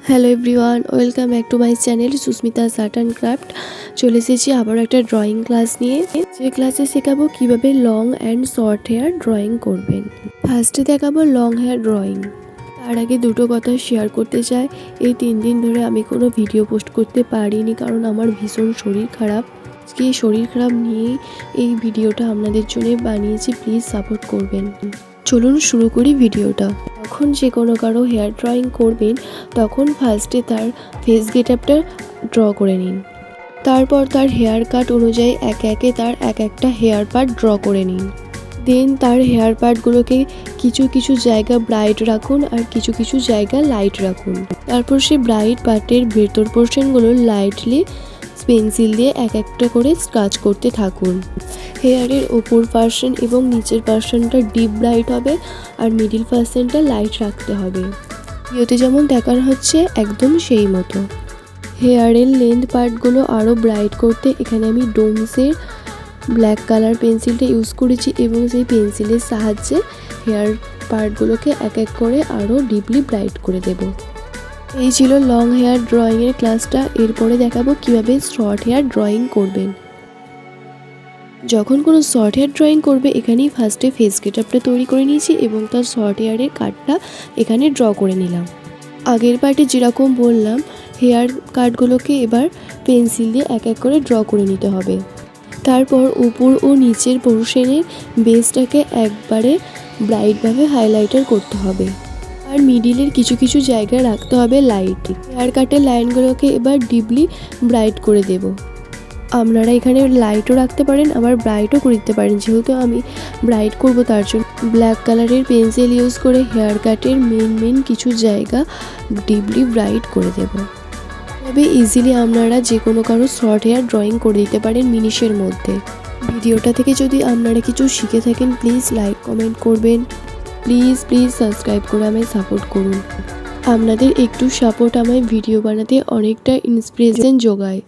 Hello everyone, welcome back to my channel Susmita's art and craft. চলে এসেছি আবার একটা ড্রয়িং ক্লাস নিয়ে। যে ক্লাসে শেখাবো কিভাবে long and short hair drawing করবেন। ফার্স্টে দেখাবো লং হেয়ার ড্রয়িং। তার আগে দুটো কথা শেয়ার করতে চাই। এই 3 দিন ধরে আমি কোনো ভিডিও পোস্ট করতে পারিনি, কারণ আমার ভীষণ শরীর খারাপ। আজকে এই শরীর খারাপ নিয়েই এই ভিডিওটা আপনাদের জন্য বানিয়েছি, প্লিজ সাপোর্ট করবেন। চলুন শুরু করি ভিডিওটা। যখন যে কোনো কারো হেয়ার ড্রয়িং করবেন তখন ফার্স্টে তার ফেস গেটআপটা ড্র করে নিন। তারপর তার হেয়ার কাট অনুযায়ী একে একে তার এক একটা হেয়ার পার্ট ড্র করে নিন। দেন তার হেয়ার পার্টগুলোকে কিছু কিছু জায়গা ব্রাইট রাখুন আর কিছু কিছু জায়গা লাইট রাখুন। তারপর সেই ব্রাইট পার্টের ভেতর পোর্শনগুলো লাইটলি পেন্সিল দিয়ে এক একটা করে স্ক্রাচ করতে থাকুন। হেয়ারের ওপর পার্সন এবং নিচের পার্সনটা ডিপ ব্রাইট হবে আর মিডিল পার্সনটা লাইট রাখতে হবে। ভিডিওতে যেমন দেখানো হচ্ছে একদম সেই মতো। হেয়ারের লেন্থ পার্টগুলো আরও ব্রাইট করতে এখানে আমি ডোমসের ব্ল্যাক কালার পেন্সিলটা ইউজ করেছি এবং সেই পেন্সিলের সাহায্যে হেয়ার পার্টগুলোকে এক এক করে আরও ডিপলি ব্রাইট করে দেব। এই ছিল লং হেয়ার ড্রয়িংয়ের ক্লাসটা। এরপরে দেখাবো কিভাবে শর্ট হেয়ার ড্রয়িং করবেন। যখন কোনো শর্ট হেয়ার ড্রয়িং করবে এখানেই ফার্স্টে ফেস গেটআপটা তৈরি করে নিয়েছি এবং তার শর্ট হেয়ারের কাটটা এখানে ড্র করে নিলাম। আগের পার্টে যেরকম বললাম হেয়ার কাটগুলোকে এবার পেন্সিল দিয়ে এক এক করে ড্র করে নিতে হবে। তারপর উপর ও নিচের পোর্শনের বেসটাকে একবারে ব্রাইটভাবে হাইলাইটার করতে হবে আর মিডিলের কিছু কিছু জায়গায় রাখতে হবে লাইট। হেয়ার কাটের লাইনগুলোকে এবার ডিপলি ব্রাইট করে দেব। আপনারা এখানে লাইটও রাখতে পারেন, আবার ব্রাইটও করে দিতে পারেন। যেহেতু আমি ব্রাইট করব তার জন্য ব্ল্যাক কালারের পেন্সিল ইউজ করে হেয়ার কাটের মেন কিছু জায়গা ডিপলি ব্রাইট করে দেব। তবে ইজিলি আপনারা যে কোনো কারো শর্ট হেয়ার ড্রয়িং করে দিতে পারেন মিনিটের মধ্যে। ভিডিওটা থেকে যদি আপনারা কিছু শিখে থাকেন প্লিজ লাইক কমেন্ট করবেন। প্লিজ সাবস্ক্রাইব করে আমায় সাপোর্ট করুন। আপনাদের একটু সাপোর্ট আমায় ভিডিও বানাতে অনেকটা ইন্সপিরেশন যোগায়।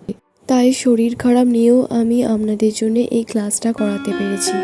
তাই শরীর খারাপ নিয়েও আমি আপনাদের জন্য এই ক্লাসটা করাতে পেরেছি।